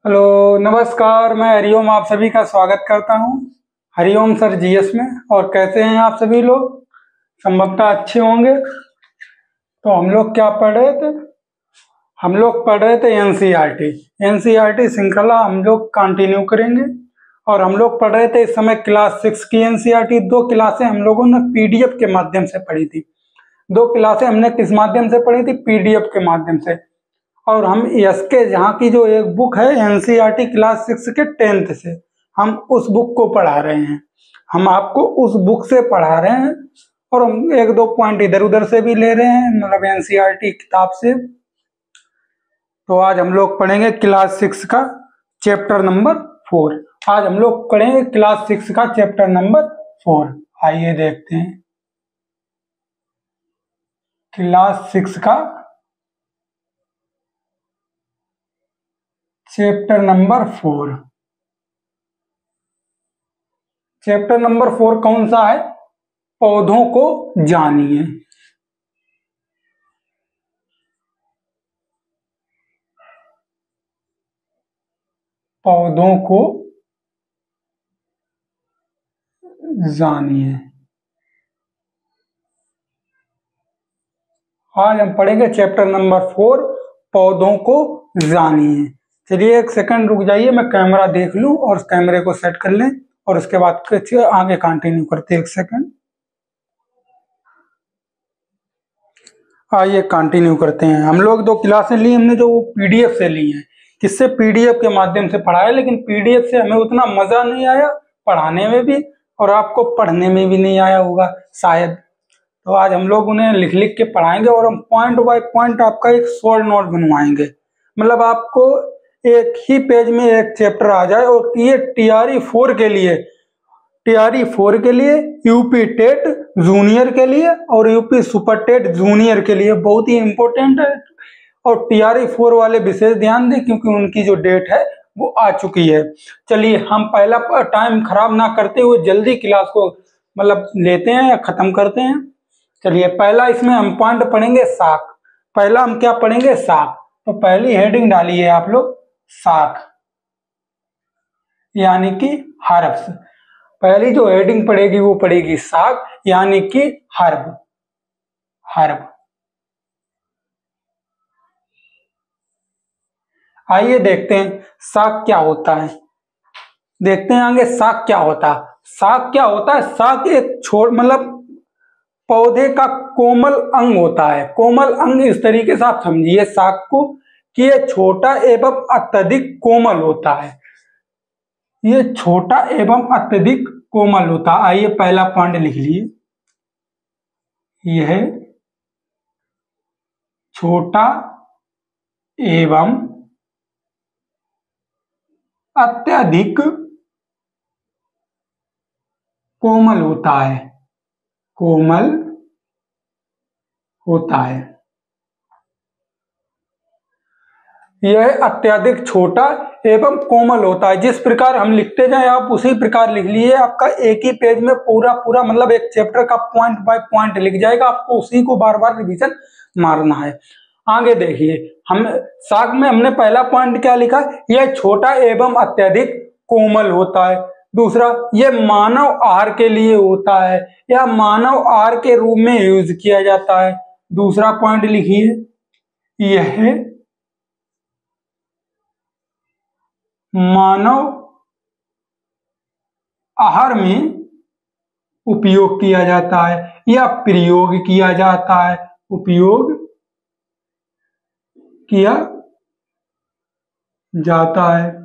Hello नमस्कार, मैं हरिओम आप सभी का स्वागत करता हूं। हरिओम सर जीएस में। और कैसे हैं आप सभी लोग? संभवतः अच्छे होंगे। तो हम लोग क्या पढ़ रहे थे? हम लोग पढ़ रहे थे एनसीईआरटी। एनसीईआरटी श्रृंखला हम लोग कंटिन्यू करेंगे। और हम लोग पढ़ रहे थे इस समय क्लास 6 की एनसीईआरटी। 2 क्लासें हम लोगों ने पीडीएफ के माध्यम से पढ़ी थी। 2 क्लासें हमने किस माध्यम से पढ़ी थी? पीडीएफ के माध्यम से। और हम एसके जहाँ की जो एक बुक है एनसीईआरटी क्लास 6 के 10th से, हम उस बुक को पढ़ा रहे हैं। हम आपको उस बुक से पढ़ा रहे हैं और हम 1-2 पॉइंट इधर उधर से भी ले रहे हैं, मतलब एनसीईआरटी किताब से। तो आज हम लोग पढ़ेंगे क्लास 6 का चैप्टर नंबर 4। आज हम लोग पढ़ेंगे क्लास 6 का चैप्टर नंबर 4। आइए देखते हैं क्लास 6 का चैप्टर नंबर 4। चैप्टर नंबर 4 कौन सा है? पौधों को जानिए। पौधों को जानिए। आज हम पढ़ेंगे चैप्टर नंबर 4, पौधों को जानिए। चलिए एक सेकंड रुक जाइए, मैं कैमरा देख लूं और कैमरे को सेट कर लें और उसके बाद आगे कंटिन्यू करते हैं। एक सेकंड, आइए कंटिन्यू करते हैं। हम लोग 2 क्लासें ली हमने, जो पीडीएफ से ली हैं। किससे? पीडीएफ के माध्यम से पढ़ाया, लेकिन पीडीएफ से हमें उतना मजा नहीं आया पढ़ाने में भी, और आपको पढ़ने में भी नहीं आया होगा शायद। तो आज हम लोग उन्हें लिख लिख के पढ़ाएंगे और हम पॉइंट बाय पॉइंट आपका एक शॉर्ट नोट बनवाएंगे। मतलब आपको एक ही पेज में एक चैप्टर आ जाए। और ये टीआरई 4 के लिए, यूपी टेट जूनियर के लिए और यूपी सुपर टेट जूनियर के लिए बहुत ही इंपॉर्टेंट है। और टीआरई 4 वाले विशेष ध्यान दें, क्योंकि उनकी जो डेट है वो आ चुकी है। चलिए हम पहला टाइम खराब ना करते हुए जल्दी क्लास को मतलब लेते हैं या खत्म करते हैं। चलिए पहला इसमें हम पॉइंट पढ़ेंगे शाख। पहला हम क्या पढ़ेंगे? शाख। तो पहली हेडिंग डालिए आप लोग, शाख यानी कि हर्ब्स। पहली जो हेडिंग पड़ेगी वो पड़ेगी शाख यानी कि हर्ब। आइए देखते हैं शाख क्या होता है। देखते हैं आगे शाख क्या होता है। शाख क्या होता है? शाख एक छोड़ मतलब पौधे का कोमल अंग होता है। कोमल अंग इस तरीके से आप समझिए शाख को कि ये छोटा एवं अत्यधिक कोमल होता है। ये छोटा एवं अत्यधिक कोमल होता है। आइए पहला पॉइंट लिख लीजिए, यह छोटा एवं अत्यधिक कोमल होता है। कोमल होता है। यह अत्यधिक छोटा एवं कोमल होता है। जिस प्रकार हम लिखते जाए आप उसी प्रकार लिख लीजिए। आपका एक ही पेज में पूरा पूरा मतलब एक चैप्टर का पॉइंट बाय पॉइंट लिख जाएगा। आपको उसी को बार बार रिवीजन मारना है। आगे देखिए, हम शाख में हमने पहला पॉइंट क्या लिखा? यह छोटा एवं अत्यधिक कोमल होता है। दूसरा, यह मानव आहार के लिए होता है या मानव आहार के रूप में यूज किया जाता है। दूसरा पॉइंट लिखिए, यह मानव आहार में उपयोग किया जाता है या प्रयोग किया जाता है। उपयोग किया जाता है।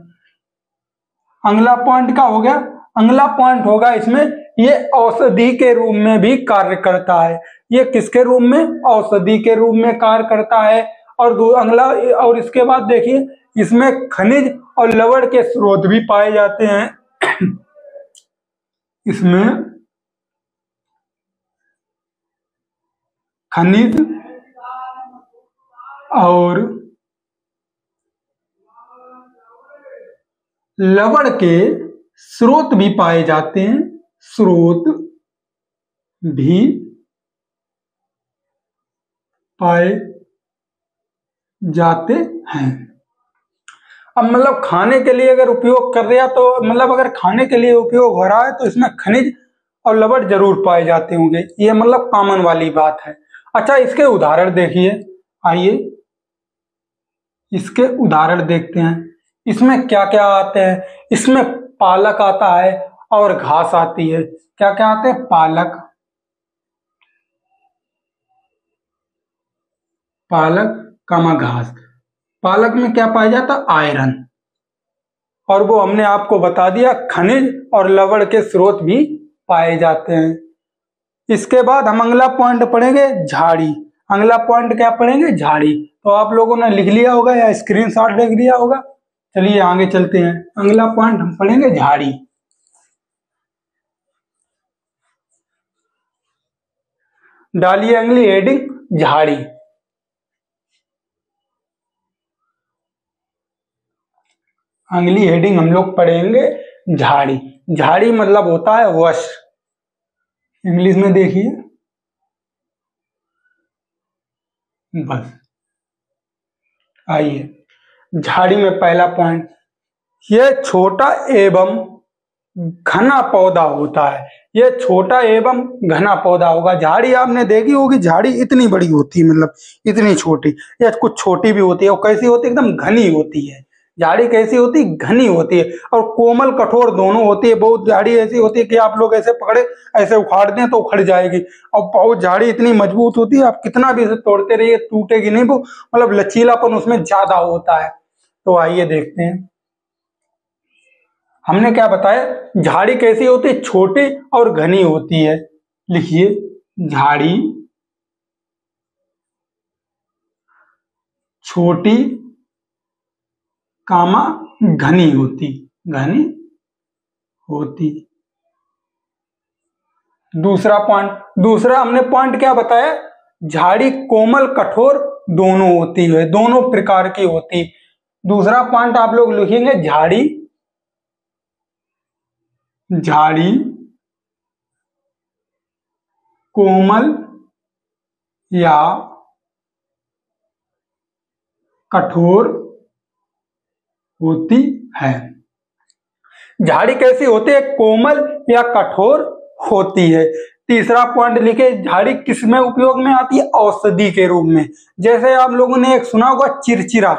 अगला पॉइंट क्या हो गया? अगला पॉइंट होगा इसमें, ये औषधि के रूप में भी कार्य करता है। ये किसके रूप में? औषधि के रूप में कार्य करता है। और अगला, और इसके बाद देखिए, इसमें खनिज और लवण के स्रोत भी पाए जाते हैं। इसमें खनिज और लवण के स्रोत भी पाए जाते हैं। स्रोत भी पाए जाते हैं। अब मतलब खाने के लिए अगर उपयोग कर रहे हैं तो मतलब अगर खाने के लिए उपयोग हो रहा है तो इसमें खनिज और लवण जरूर पाए जाते होंगे, ये मतलब कॉमन वाली बात है। अच्छा, इसके उदाहरण देखिए, आइए इसके उदाहरण देखते हैं। इसमें क्या क्या आते हैं? इसमें पालक आता है और घास आती है। क्या क्या आते हैं? पालक, पालक कमा घास। पालक में क्या पाया जाता है? आयरन, और वो हमने आपको बता दिया खनिज और लवण के स्रोत भी पाए जाते हैं। इसके बाद हम अगला पॉइंट पढ़ेंगे, झाड़ी। अगला पॉइंट क्या पढ़ेंगे? झाड़ी। तो आप लोगों ने लिख लिया होगा या स्क्रीनशॉट देख लिया होगा। चलिए आगे चलते हैं, अगला पॉइंट हम पढ़ेंगे झाड़ी। डालिए अगली हेडिंग, झाड़ी। अगली हेडिंग हम लोग पढ़ेंगे झाड़ी। झाड़ी मतलब होता है वश, इंग्लिश में देखिए, बस। आइए झाड़ी में पहला पॉइंट, यह छोटा एवं घना पौधा होता है। यह छोटा एवं घना पौधा होगा। झाड़ी आपने देखी होगी, झाड़ी इतनी बड़ी होती है, मतलब इतनी छोटी, या कुछ छोटी भी होती है। और कैसी होती है? एकदम घनी होती है। झाड़ी कैसी होती है? घनी होती है, और कोमल कठोर दोनों होती है। बहुत झाड़ी ऐसी होती है कि आप लोग ऐसे पकड़े, ऐसे उखाड़ दें तो उखड़ जाएगी। और बहुत झाड़ी इतनी मजबूत होती है, आप कितना भी इसे तोड़ते रहिए टूटेगी नहीं। वो मतलब लचीलापन उसमें ज्यादा होता है। तो आइए देखते हैं, हमने क्या बताया, झाड़ी कैसी होती है? छोटी और घनी होती है। लिखिए, झाड़ी छोटी कामा घनी होती, घनी होती। दूसरा पॉइंट, दूसरा हमने पॉइंट क्या बताया? झाड़ी कोमल कठोर दोनों होती है, दोनों प्रकार की होती। दूसरा पॉइंट आप लोग लिखेंगे, झाड़ी, झाड़ी कोमल या कठोर होती है। झाड़ी कैसी होती है? कोमल या कठोर होती है। तीसरा पॉइंट लिखे, झाड़ी किस में उपयोग में आती है? औषधि के रूप में। जैसे आप लोगों ने एक सुना होगा चिरचिरा,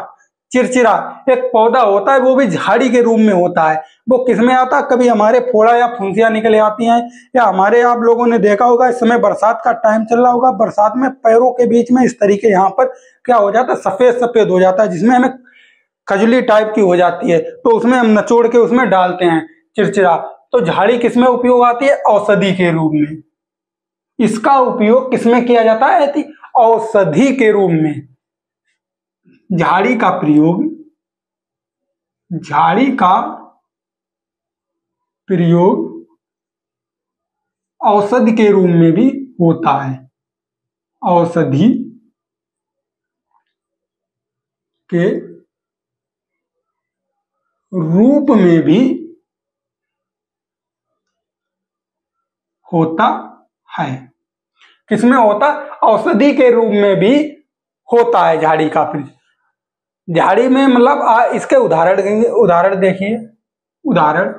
चिरचिरा एक पौधा होता है, वो भी झाड़ी के रूप में होता है। वो किस में आता है? कभी हमारे फोड़ा या फुंसियां निकले आती हैं, या हमारे आप लोगों ने देखा होगा, इस समय बरसात का टाइम चल रहा होगा, बरसात में पैरों के बीच में इस तरीके यहाँ पर क्या हो जाता है? सफेद सफेद हो जाता है, जिसमें हमें खजली टाइप की हो जाती है। तो उसमें हम निचोड़ के उसमें डालते हैं चिरचिरा। तो झाड़ी किसमें उपयोग आती है? औषधि के रूप में। इसका उपयोग किसमें किया जाता है? औषधि के रूप में। झाड़ी का प्रयोग, झाड़ी का प्रयोग औषधि के रूप में भी होता है। औषधि के रूप में भी होता है। किसमें होता? औषधि के रूप में भी होता है झाड़ी का प्रयोग। झाड़ी में मतलब इसके उदाहरण देंगे, उदाहरण देखिए, उदाहरण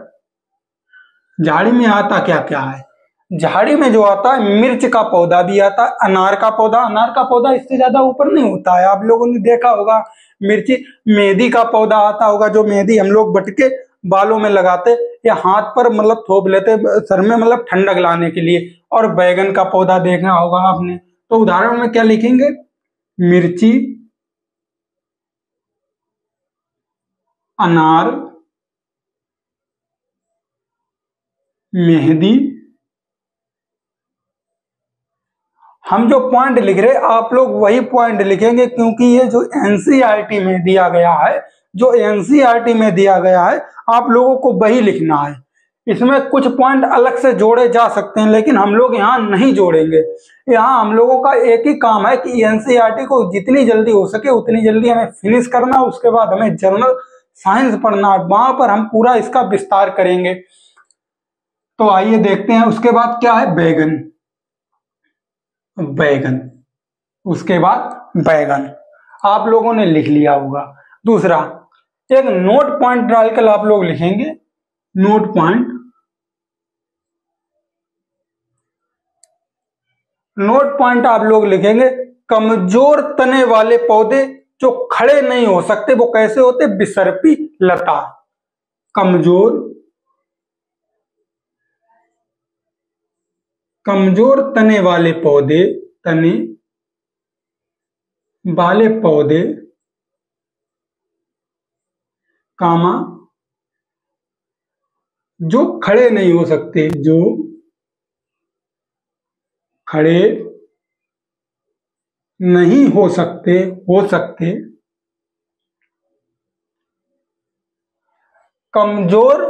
झाड़ी में आता क्या क्या है? झाड़ी में जो आता है, मिर्च का पौधा भी आता है, अनार का पौधा, अनार का पौधा इससे ज्यादा ऊपर नहीं होता है, आप लोगों ने देखा होगा। मिर्ची, मेहंदी का पौधा आता होगा, जो मेहंदी हम लोग बटके बालों में लगाते या हाथ पर मतलब थोप लेते सर में, मतलब ठंडक लाने के लिए। और बैगन का पौधा देखा होगा आपने। तो उदाहरण में क्या लिखेंगे? मिर्ची, अनार, मेहंदी। हम जो पॉइंट लिख रहे आप लोग वही पॉइंट लिखेंगे, क्योंकि ये जो एनसीईआरटी में दिया गया है, जो एनसीईआरटी में दिया गया है, आप लोगों को वही लिखना है। इसमें कुछ पॉइंट अलग से जोड़े जा सकते हैं, लेकिन हम लोग यहाँ नहीं जोड़ेंगे। यहाँ हम लोगों का एक ही काम है कि एनसीईआरटी को जितनी जल्दी हो सके उतनी जल्दी हमें फिनिश करना। उसके बाद हमें जनरल साइंस पढ़ना है, वहां पर हम पूरा इसका विस्तार करेंगे। तो आइए देखते हैं, उसके बाद क्या है? बैगन, बैगन, उसके बाद बैगन आप लोगों ने लिख लिया होगा। दूसरा, एक नोट पॉइंट डालकर आप लोग लिखेंगे, नोट पॉइंट, नोट पॉइंट आप लोग लिखेंगे कमजोर तने वाले पौधे जो खड़े नहीं हो सकते वो कैसे होते, बिसर्पी लता। कमजोर तने वाले पौधे, तने वाले पौधे, कामा, जो खड़े नहीं हो सकते, जो खड़े नहीं हो सकते, कमजोर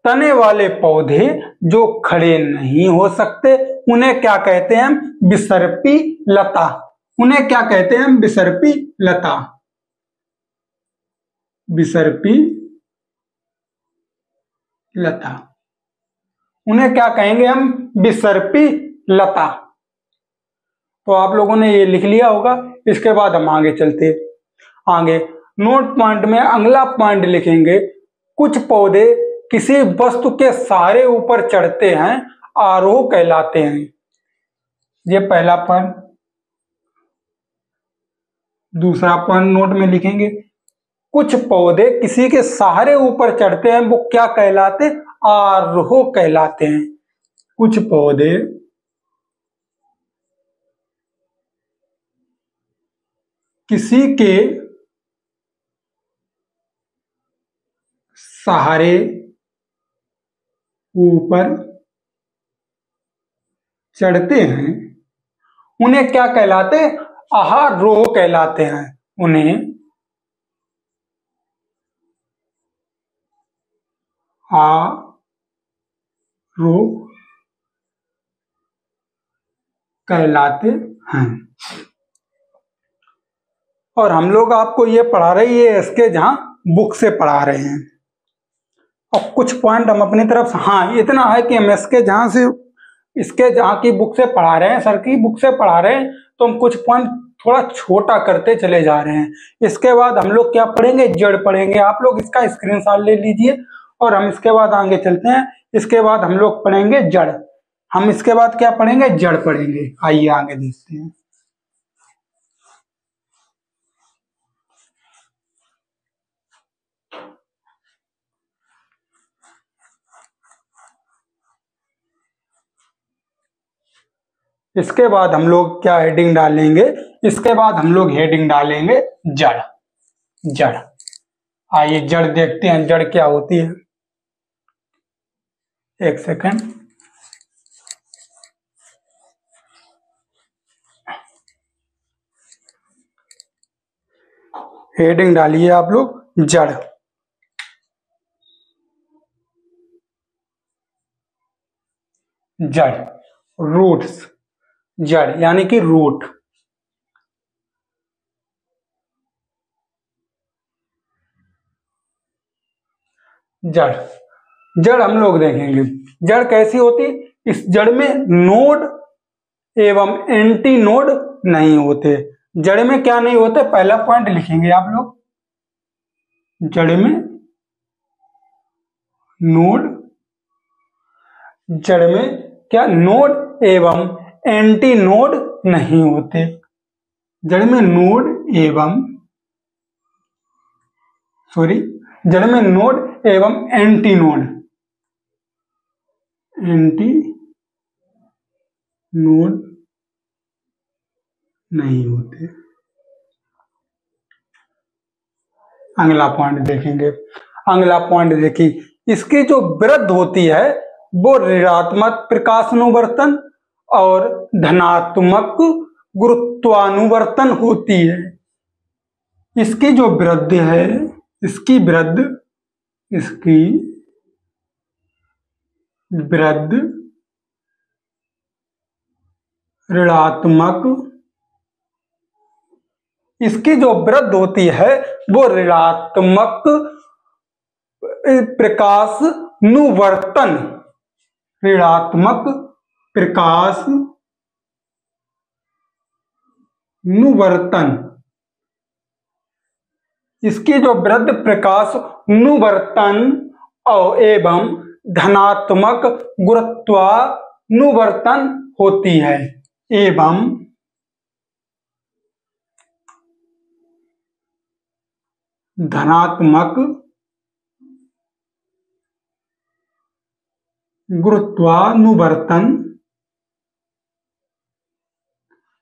तने वाले पौधे जो खड़े नहीं हो सकते उन्हें क्या कहते हैं, बिसर्पी लता। उन्हें क्या कहते हैं, बिसर्पी लता, बिसर्पी लता। उन्हें क्या कहेंगे हम, बिसर्पी लता। तो आप लोगों ने ये लिख लिया होगा। इसके बाद हम आगे चलते, आगे नोट पॉइंट में अगला पॉइंट लिखेंगे, कुछ पौधे किसी वस्तु के सहारे ऊपर चढ़ते हैं, आरोह कहलाते हैं। ये पहला पॉइंट। दूसरा पॉइंट नोट में लिखेंगे, कुछ पौधे किसी के सहारे ऊपर चढ़ते हैं, वो क्या कहलाते, आरोह कहलाते हैं। कुछ पौधे किसी के सहारे ऊपर चढ़ते हैं, उन्हें क्या कहलाते, आरोह कहलाते हैं। उन्हें आरोह कहलाते हैं। और हम लोग आपको ये पढ़ा रहे हैं इसके जहां बुक से पढ़ा रहे हैं, और कुछ पॉइंट हम अपनी तरफ से, हाँ इतना है कि हम इसके जहां से, इसके जहां की बुक से पढ़ा रहे हैं, सर की बुक से पढ़ा रहे हैं, तो हम कुछ पॉइंट थोड़ा छोटा करते चले जा रहे हैं। इसके बाद हम लोग क्या पढ़ेंगे, जड़ पढ़ेंगे। आप लोग इसका स्क्रीनशॉट ले लीजिए और हम इसके बाद आगे चलते हैं। इसके बाद हम लोग पढ़ेंगे जड़। हम इसके बाद क्या पढ़ेंगे, जड़ पढ़ेंगे। आइए आगे देखते हैं। इसके बाद हम लोग क्या हेडिंग डालेंगे, इसके बाद हम लोग हेडिंग डालेंगे जड़। जड़, आइए जड़ देखते हैं, जड़ क्या होती है। एक सेकंड, हेडिंग डालिए आप लोग, जड़। जड़, रूट्स, जड़ यानी कि रूट। जड़, जड़ हम लोग देखेंगे जड़ कैसी होती। इस जड़ में नोड एवं एंटी नोड नहीं होते। जड़ में क्या नहीं होते, पहला पॉइंट लिखेंगे आप लोग, जड़ में नोड, जड़ में क्या, नोड एवं एंटी नोड नहीं होते। जड़ में नोड एवं, सॉरी, जड़ में नोड एवं एंटी नोड, एंटी नोड नहीं होते। अगला पॉइंट देखेंगे। अगला पॉइंट देखिए, इसकी जो वृद्धि होती है वो ऋणात्मक प्रकाशानुवर्तन और धनात्मक गुरुत्वानुवर्तन होती है। इसकी जो वृद्धि है, इसकी वृद्धि, इसकी वृद्धि ऋणात्मक, इसकी जो वृद्धि होती है वो ऋणात्मक प्रकाशानुवर्तन, ऋणात्मक प्रकाशानुवर्तन इसकी जो वृद्ध प्रकाश नुवर्तन एवं धनात्मक गुरुत्वानुवर्तन होती है, एवं धनात्मक गुरुत्वानुवर्तन,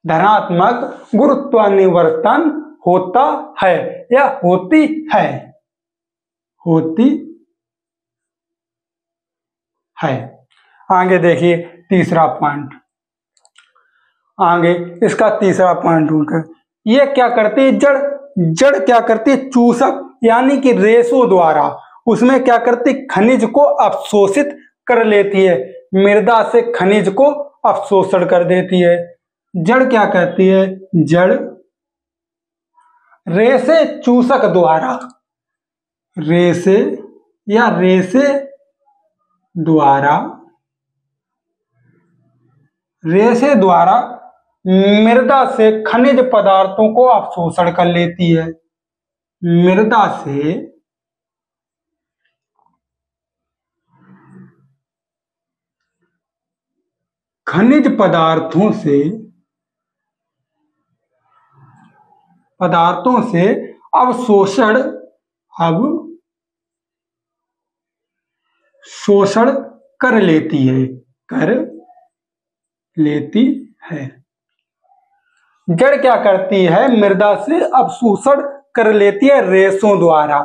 धनात्मक गुरुत्वानुवर्तन होता है या होती है, होती है। आगे देखिए तीसरा पॉइंट, आगे इसका तीसरा पॉइंट ढूंढकर, ये क्या करती है, जड़ जड़ क्या करती है, चूसक यानी कि रेशों द्वारा उसमें क्या करती, खनिज को अवशोषित कर लेती है, मृदा से खनिज को अवशोषण कर देती है। जड़ क्या करती है, जड़ रेशे चूसक द्वारा, रेशे या रेशे द्वारा, रेशे द्वारा मृदा से खनिज पदार्थों को अवशोषण कर लेती है, मृदा से खनिज पदार्थों से अवशोषण शोषण कर लेती है, कर लेती है। जड़ क्या करती है, मृदा से अवशोषण कर लेती है रेशों द्वारा।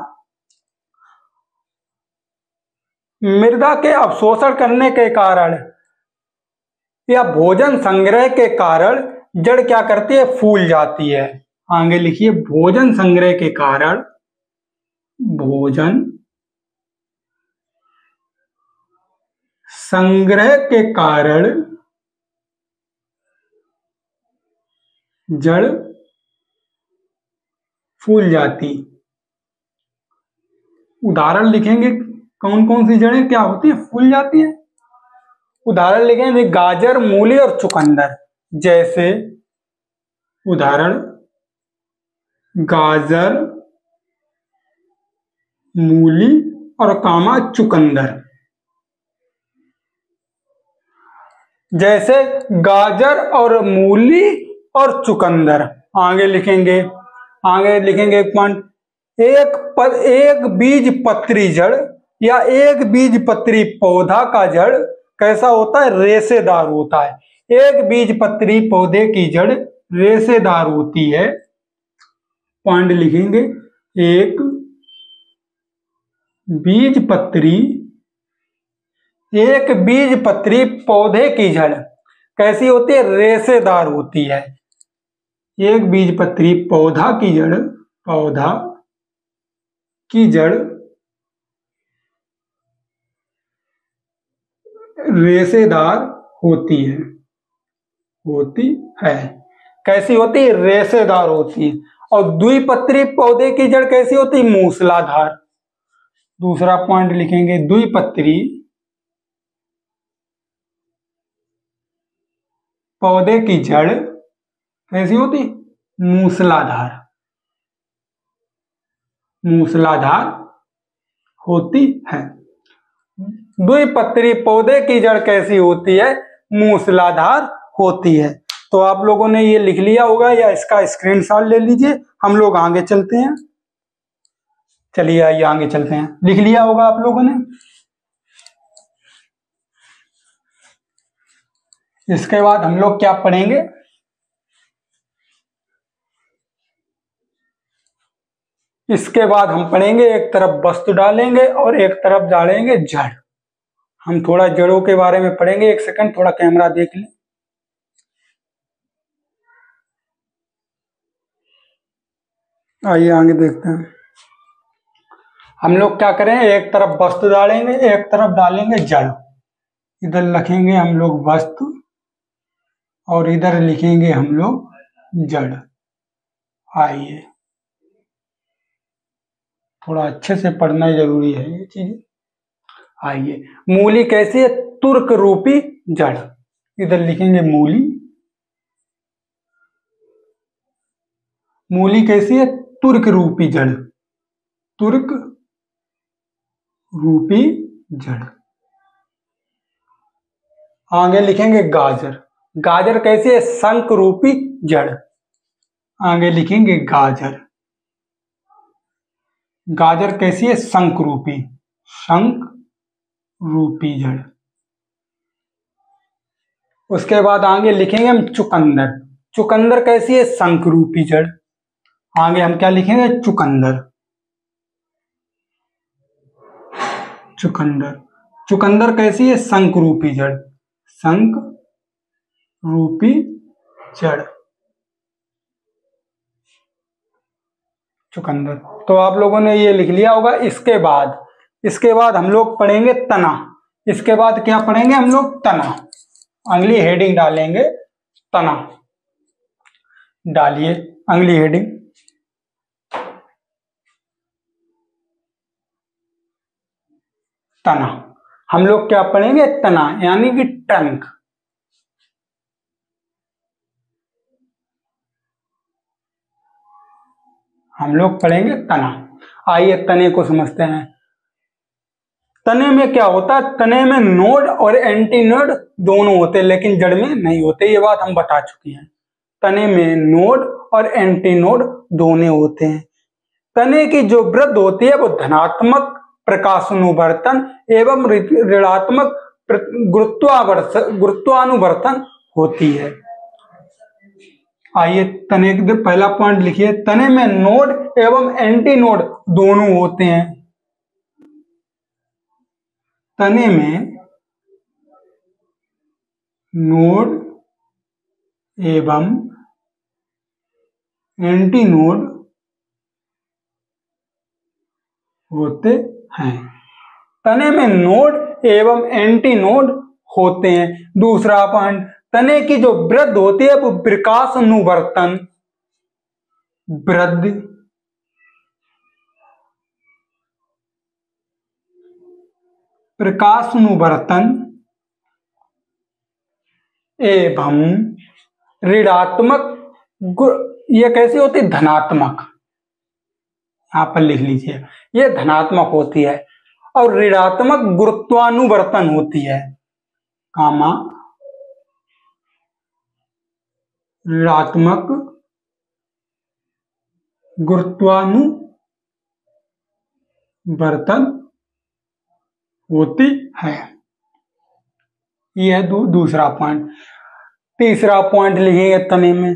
मृदा के अवशोषण करने के कारण या भोजन संग्रह के कारण जड़ क्या करती है, फूल जाती है। आगे लिखिए, भोजन संग्रह के कारण, भोजन संग्रह के कारण जड़ फूल जाती। उदाहरण लिखेंगे, कौन कौन सी जड़ें क्या होती है, फूल जाती है। उदाहरण लिखेंगे, गाजर, मूली और चुकंदर। जैसे उदाहरण, गाजर, मूली और कामा चुकंदर। जैसे गाजर और मूली और चुकंदर। आगे लिखेंगे एक पॉइंट, एक बीज पत्री जड़ या एक बीज पत्री पौधा का जड़ कैसा होता है, रेशेदार होता है। एक बीज पत्री पौधे की जड़ रेशेदार होती है। पॉइंट लिखेंगे, एक बीज पत्री पौधे की जड़ कैसी होती है, रेशेदार होती है। एक बीज पत्री पौधा की जड़ रेशेदार होती है। कैसी होती है, रेशेदार होती है। और द्विपत्री पौधे की जड़ कैसी होती है, मूसलाधार। दूसरा पॉइंट लिखेंगे, द्विपत्री पौधे की जड़ कैसी होती, मूसलाधार होती है। द्विपत्री पौधे की जड़ कैसी होती है, मूसलाधार होती है। तो आप लोगों ने ये लिख लिया होगा या इसका स्क्रीनशॉट ले लीजिए। हम लोग आगे चलते हैं। चलिए आइए आगे चलते हैं। लिख लिया होगा आप लोगों ने। इसके बाद हम लोग क्या पढ़ेंगे, इसके बाद हम पढ़ेंगे, एक तरफ वस्तु डालेंगे और एक तरफ डालेंगे जड़। हम थोड़ा जड़ों के बारे में पढ़ेंगे। एक सेकंड, थोड़ा कैमरा देख लें। आइए आगे देखते हैं। हम लोग क्या करें, एक तरफ वस्तु डालेंगे, एक तरफ डालेंगे जड़। इधर लिखेंगे हम लोग वस्तु और इधर लिखेंगे हम लोग जड़। आइए, थोड़ा अच्छे से पढ़ना जरूरी है ये चीज। आइए, मूली कैसी है, तुर्क रूपी जड़। इधर लिखेंगे मूली कैसी है, तुर्क रूपी जड़। तुर्क रूपी जड़। आगे लिखेंगे गाजर। गाजर कैसी है? शंख रूपी जड़। आगे लिखेंगे गाजर। गाजर कैसी है? शंख रूपी जड़। उसके बाद आगे लिखेंगे हम चुकंदर। चुकंदर कैसी है? शंख रूपी जड़। आगे हम क्या लिखेंगे? चुकंदर कैसी है? शंख रूपी जड़। चुकंदर। तो आप लोगों ने ये लिख लिया होगा। इसके बाद हम लोग पढ़ेंगे तना। इसके बाद क्या पढ़ेंगे हम लोग? तना। अगली हेडिंग डालेंगे तना। डालिए अगली हेडिंग। तना। हम लोग क्या पढ़ेंगे? तना यानी कि ट्रंक। हम लोग पढ़ेंगे तना। आइए तने को समझते हैं। तने में क्या होता है? तने में नोड और एंटी नोड दोनों होते हैं, लेकिन जड़ में नहीं होते। ये बात हम बता चुके हैं। तने में नोड और एंटी नोड दोनों होते हैं। तने की जो वृद्धि होती है वो धनात्मक प्रकाशानुवर्तन एवं ऋणात्मक गुरुत्वानुवर्तन होती है। आइए तने का पहला पॉइंट लिखिए। तने में नोड एवं एंटी नोड दोनों होते हैं। तने में नोड एवं एंटी नोड होते हैं। तने में नोड एवं एंटी नोड होते हैं। दूसरा पॉइंट, तने की जो वृद्धि होती है वो प्रकाशानुवर्तन एवं ऋणात्मक ये कैसी होती है? धनात्मक। यहां पर लिख लीजिए, ये धनात्मक होती है। और ऋणात्मक गुरुत्वानुवर्तन होती है। ऋणात्मक गुरुत्वानुवर्तन होती है। यह दूसरा पॉइंट। तीसरा पॉइंट लिखिए तने में।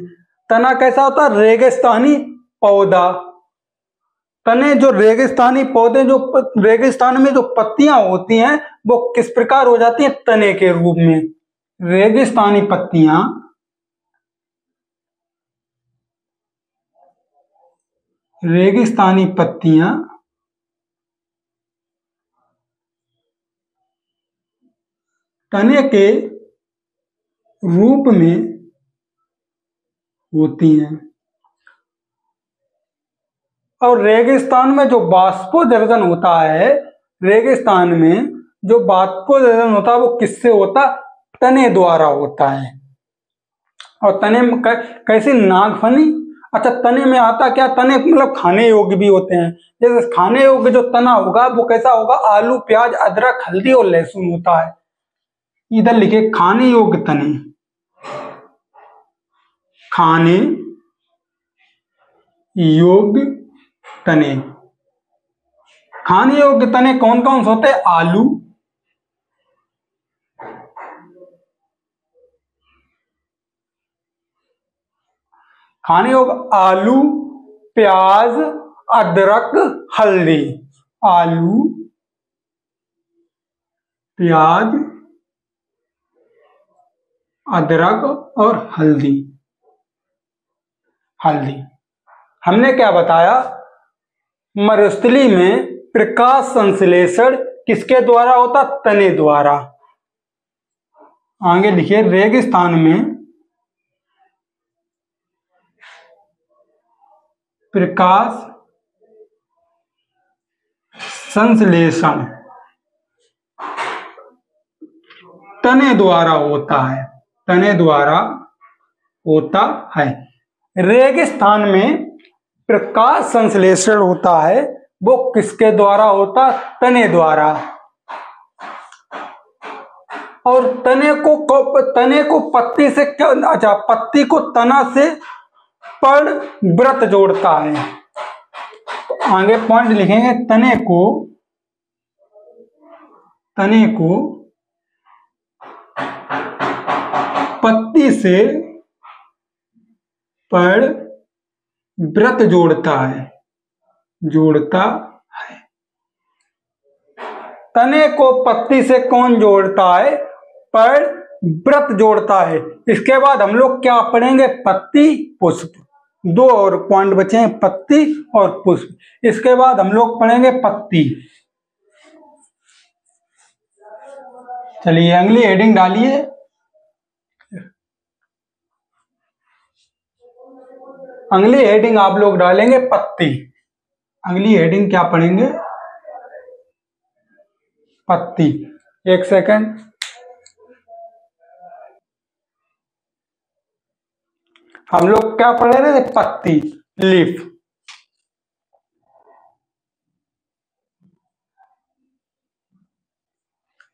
तना कैसा होता है? रेगिस्तानी पौधा। तने जो रेगिस्तानी पौधे, जो रेगिस्तान में जो पत्तियां होती हैं वो किस प्रकार हो जाती हैं? तने के रूप में। रेगिस्तानी पत्तियां तने के रूप में होती हैं। और रेगिस्तान में जो बाष्पोदर्शन होता है, रेगिस्तान में जो बाष्पोदर्शन होता है वो किससे होता? तने द्वारा होता है। और तने में कैसी? नागफनी। अच्छा, तने में आता क्या? तने मतलब खाने योग्य भी होते हैं। जैसे खाने योग्य जो तना होगा वो कैसा होगा? आलू, प्याज, अदरक, हल्दी और लहसुन होता है। इधर लिखे खाने योग्य तने। खाने योग्य तने। खाने योग्य तने कौन कौन से होते हैं? आलू, खाने योग्य आलू, प्याज, अदरक, हल्दी। आलू, प्याज, अदरक और हल्दी। हमने क्या बताया? मरुस्थली में प्रकाश संश्लेषण किसके द्वारा होता? तने द्वारा। आगे लिखिए, रेगिस्तान में प्रकाश संश्लेषण तने द्वारा होता है। रेगिस्तान में प्रकाश संश्लेषण होता है वो किसके द्वारा होता? तने द्वारा। और तने को पत्ती से क्या, अच्छा, पत्ती को तना से पर व्रत जोड़ता है। तो आगे पॉइंट लिखेंगे, तने को पत्ती से पर व्रत जोड़ता है। तने को पत्ती से कौन जोड़ता है? पर व्रत जोड़ता है। इसके बाद हम लोग क्या पढ़ेंगे? पत्ती पुष्प। दो और पॉइंट बचे हैं, पत्ती और पुष्प। इसके बाद हम लोग पढ़ेंगे पत्ती। चलिए अगली हेडिंग डालिए। अगली हेडिंग आप लोग डालेंगे पत्ती। अगली हेडिंग क्या पढ़ेंगे? पत्ती। एक सेकंड, हम लोग क्या पढ़ रहे थे? पत्ती, लीफ।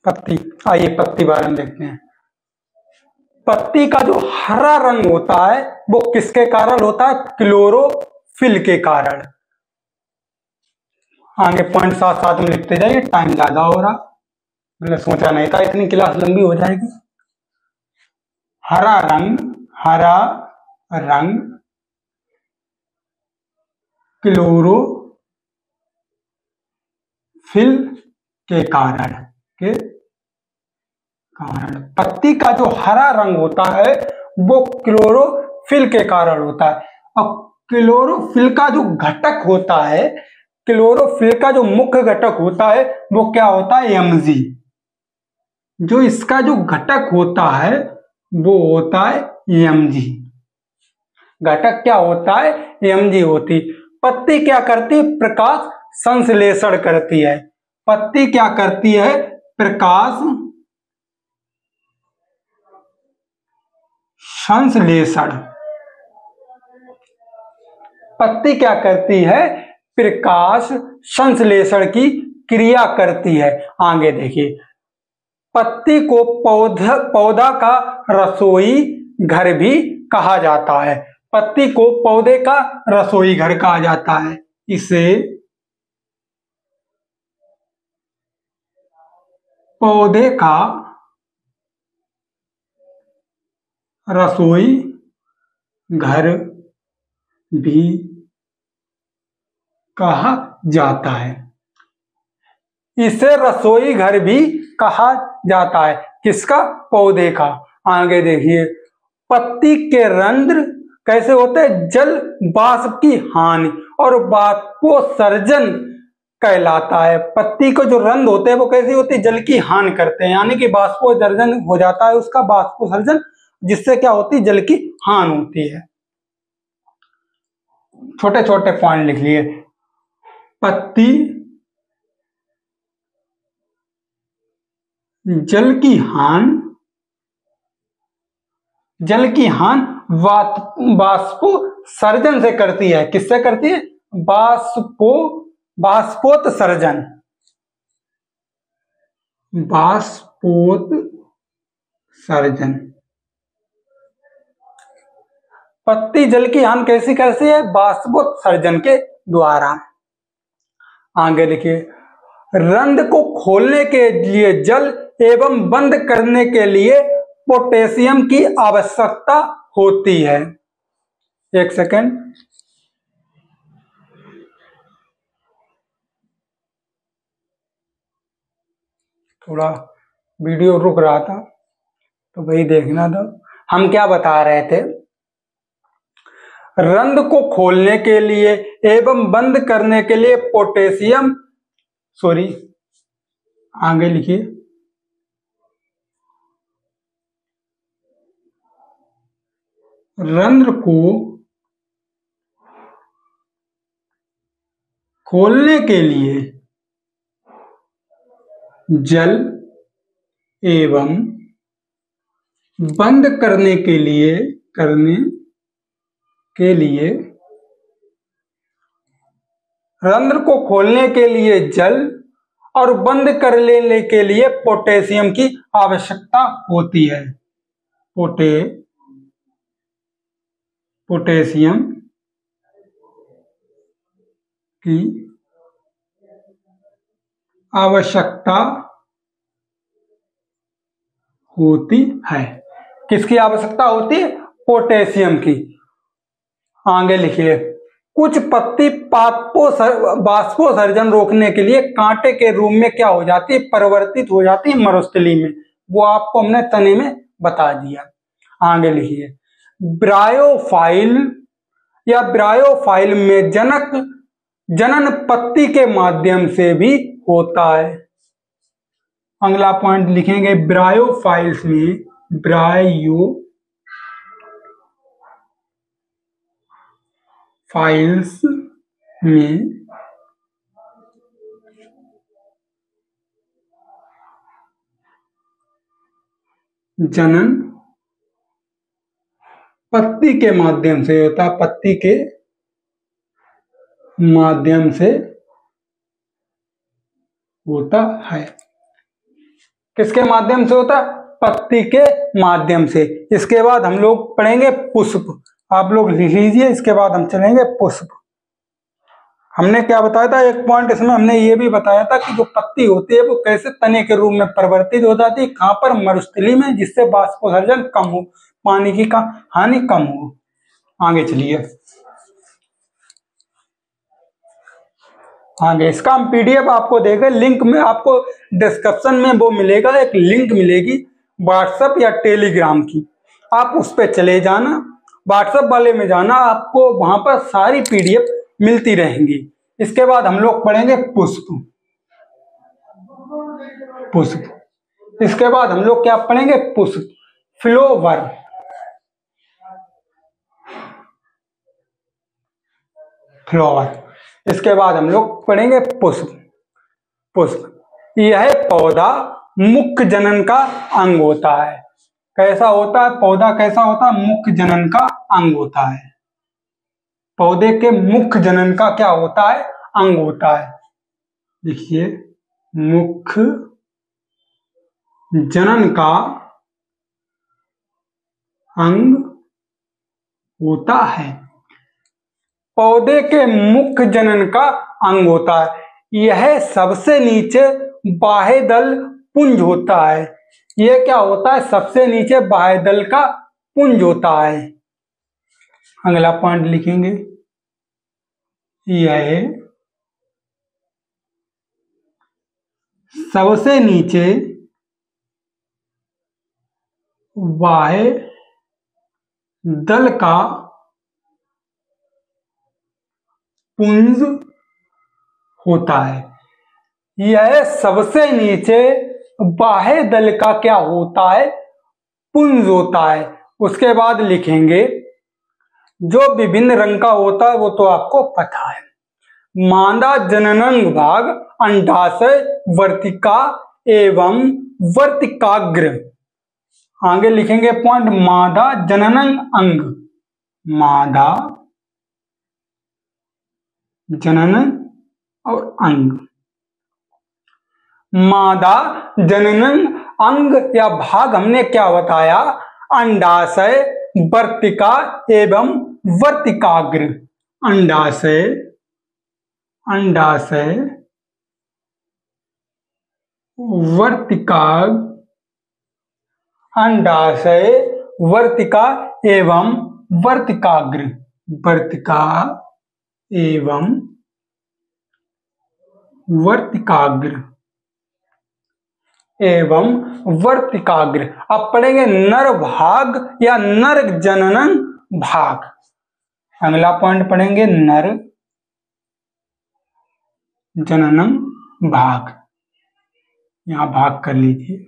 पत्ती, आइए पत्ती बारे में देखते हैं। पत्ती का जो हरा रंग होता है वो किसके कारण होता है? क्लोरोफिल के कारण। आगे पॉइंट साथ साथ में लिखते जाइए, टाइम ज्यादा हो रहा, मैंने सोचा नहीं था इतनी क्लास लंबी हो जाएगी। हरा रंग क्लोरोफिल के कारण पत्ती का जो हरा रंग होता है वो क्लोरोफिल के कारण होता है। अब क्लोरोफिल का जो घटक होता है, क्लोरोफिल का जो मुख्य घटक होता है वो क्या होता है? Mg। जो इसका जो घटक होता है वो होता है Mg। घटक क्या होता है? Mg होती। पत्ती क्या करती है? प्रकाश संश्लेषण करती है। पत्ती क्या करती है? प्रकाश संश्लेषण। पत्ती क्या करती है? प्रकाश संश्लेषण की क्रिया करती है। आगे देखिए, पत्ती को पौधा का रसोई घर भी कहा जाता है। पत्ती को पौधे का रसोई घर कहा जाता है। इसे पौधे का रसोई घर भी कहा जाता है। इसे रसोई घर भी कहा जाता है। किसका? पौधे का। आगे देखिए, पत्ती के रंध्र कैसे होते हैं? जल वाष्प की हानि और वाष्पोत्सर्जन कहलाता है। पत्ती को जो रंध्र होते हैं वो कैसे होते हैं? जल की हानि करते हैं, यानी कि वाष्पोत्सर्जन हो जाता है उसका, वाष्पोत्सर्जन, जिससे क्या होती है? जल की हानि होती है। छोटे छोटे पॉइंट लिख लिए। पत्ती जल की हानि वाष्पोत्सर्जन से करती है। किससे करती है? वाष्पोत्सर्जन। पत्ती जल की हानि कैसी करती है? वाष्पोत्सर्जन के द्वारा। आगे लिखिए, रंध्र को खोलने के लिए जल एवं बंद करने के लिए पोटेशियम की आवश्यकता होती है। एक सेकेंड, थोड़ा वीडियो रुक रहा था तो वही देखना था। हम क्या बता रहे थे? रंध्र को खोलने के लिए एवं बंद करने के लिए पोटेशियम, सॉरी आगे लिखिए, रंध्र को खोलने के लिए जल एवं बंद करने के लिए रंध्र को खोलने के लिए जल और बंद कर लेने के लिए पोटेशियम की आवश्यकता होती है। पोटेशियम की आवश्यकता होती है। किसकी आवश्यकता होती है? पोटेशियम की। आगे लिखिए, कुछ पत्ती बाष्पोसर्जन रोकने के लिए कांटे के रूप में क्या हो जाती है? परिवर्तित हो जाती है मरुस्थली में। वो आपको हमने तने में बता दिया। आगे लिखिए, ब्रायोफाइल या ब्रायोफाइल में जनन पत्ती के माध्यम से भी होता है। अगला पॉइंट लिखेंगे, ब्रायोफाइल्स में जनन पत्ती के माध्यम से होता है। पत्ती के माध्यम से होता है। किसके माध्यम से होता है? पत्ती के माध्यम से। इसके बाद हम लोग पढ़ेंगे पुष्प। आप लोग लिख लीजिए, इसके बाद हम चलेंगे पुष्प। हमने क्या बताया था? एक पॉइंट इसमें हमने ये भी बताया था कि जो पत्ती होती है वो कैसे तने के रूप में परिवर्तित हो जाती है। कहां पर? मरुस्थली में, जिससे बाष्पोसर्जन कम हो, पानी की हानि कम हो। आगे चलिए, आगे इसका हम पीडीएफ आपको देंगे। लिंक में आपको डिस्क्रिप्शन में वो मिलेगा, एक लिंक मिलेगी व्हाट्सएप या टेलीग्राम की। आप उस पर चले जाना, व्हाट्सएप वाले में जाना, आपको वहां पर सारी पीडीएफ मिलती रहेंगी। इसके बाद हम लोग पढ़ेंगे पुष्प। इसके बाद हम लोग क्या पढ़ेंगे? पुष्प, फ्लोवर। इसके बाद हम लोग पढ़ेंगे पुष्प। यह पौधा मुख्य जनन का अंग होता है। कैसा होता है पौधा? कैसा होता है? मुख्य जनन का अंग होता है। पौधे के मुख्य जनन का क्या होता है? अंग होता है। देखिए, मुख्य जनन का अंग होता है। पौधे के मुख्य जनन का अंग होता है। यह सबसे नीचे बाह्यदल पुंज होता है। यह क्या होता है? सबसे नीचे बाह्यदल का पुंज होता है। अगला पॉइंट लिखेंगे, यह सबसे नीचे बाह्यदल का पुंज होता है। यह सबसे नीचे बाह्यदल का क्या होता है? पुंज होता है। उसके बाद लिखेंगे, जो विभिन्न रंग का होता है वो तो आपको पता है। मादा जननांग भाग अंडाशय, वर्तिका एवं वर्तिकाग्र। आगे लिखेंगे पॉइंट, मादा जननांग अंग, मादा जनन और अंग। मादा जननांग अंग या भाग हमने क्या बताया? अंडाशय, वर्तिका एवं वर्तिकाग्र। अंडाशय, अंडाशय, वर्तिका एवं वर्तिकाग्र। वर्तिका एवं वर्तिकाग्र। अब पढ़ेंगे नर भाग या नर जननंग भाग। अगला पॉइंट पढ़ेंगे, नर जननंग भाग। यहां भाग कर लीजिए।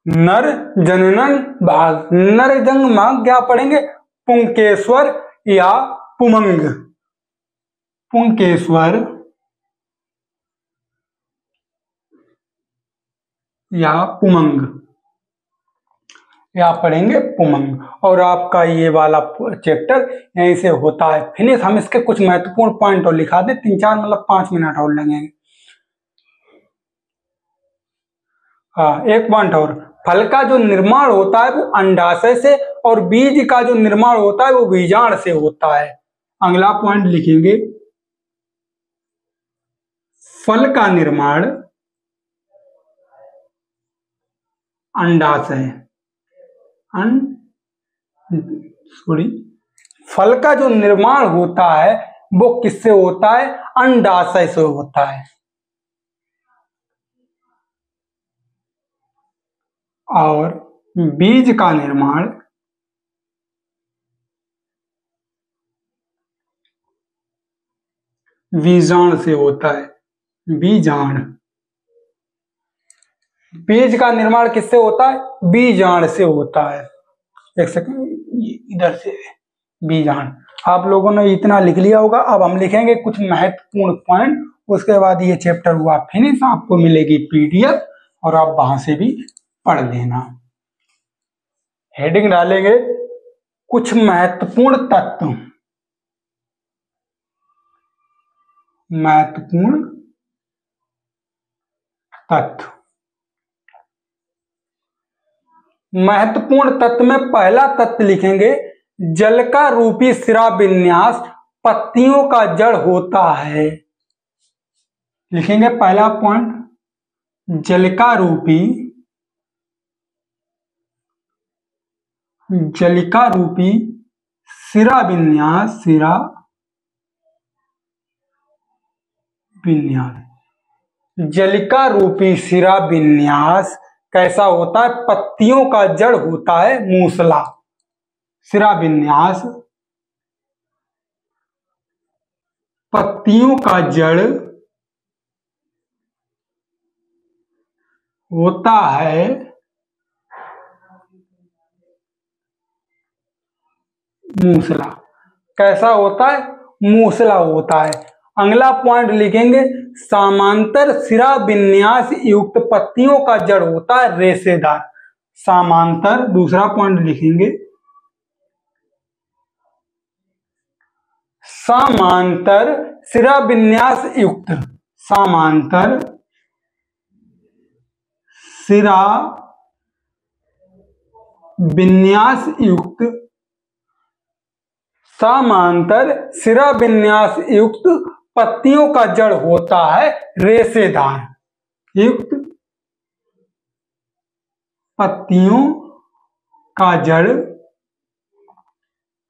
नर जननंग भाग। नर जननंग भाग क्या पढ़ेंगे? पुंकेश्वर या पुमंग। पुंकेश्वर या पुमंग। या पढ़ेंगे पुमंग। और आपका ये वाला चैप्टर यहीं से होता है फिनिश। हम इसके कुछ महत्वपूर्ण पॉइंट और लिखा दें, 3-4 मतलब 5 मिनट और लगेंगे। हाँ, एक पॉइंट और, फल का जो निर्माण होता है वो अंडाशय से और बीज का जो निर्माण होता है वो बीजांड से होता है। अगला पॉइंट लिखेंगे, फल का निर्माण अंडाशय फल का जो निर्माण होता है वो किससे होता है? अंडाशय से होता है। और बीज का निर्माण बीजांड से होता है। बीजांड, बीज का निर्माण किससे होता है? बीजांड से होता है। एक सेकंड, इधर से बीजांड। आप लोगों ने इतना लिख लिया होगा। अब हम लिखेंगे कुछ महत्वपूर्ण पॉइंट, उसके बाद ये चैप्टर हुआ फिनिश। आपको मिलेगी पीडीएफ और आप वहां से भी पढ़ लेना। हेडिंग डालेंगे कुछ महत्वपूर्ण तत्व। महत्वपूर्ण तत्व, महत्वपूर्ण तत्व में पहला तत्व लिखेंगे, जल का रूपी सिरा विन्यास पत्तियों का जड़ होता है। लिखेंगे पहला पॉइंट, जल का रूपी सिरा विन्यास जलिका रूपी सिरा विन्यास कैसा होता है? पत्तियों का जड़ होता है मूसला। सिरा विन्यास पत्तियों का जड़ होता है मूसला। कैसा होता है? मूसला होता है। अगला पॉइंट लिखेंगे, समांतर सिरा विन्यास युक्त पत्तियों का जड़ होता है रेशेदार। समांतर, दूसरा पॉइंट लिखेंगे, समांतर सिरा विन्यास युक्त, समांतर सिरा विन्यास युक्त, समांतर सिरा विन्यास युक्त पत्तियों का जड़ होता है रेशेदार। युक्त पत्तियों का जड़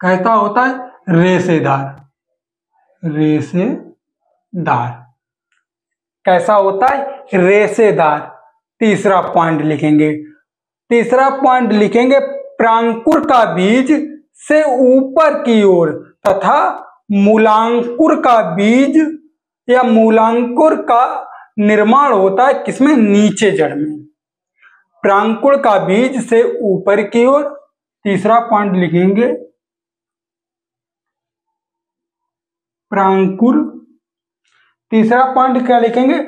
कैसा होता है? रेशेदार। रेशेदार कैसा होता है? रेशेदार। तीसरा पॉइंट लिखेंगे, प्रांकुर का बीज से ऊपर की ओर तथा मूलांकुर का बीज या मूलांकुर का निर्माण होता है किसमें? नीचे जड़ में। प्रांकुर का बीज से ऊपर की ओर। तीसरा पॉइंट लिखेंगे, प्रांकुर। तीसरा पॉइंट क्या लिखेंगे?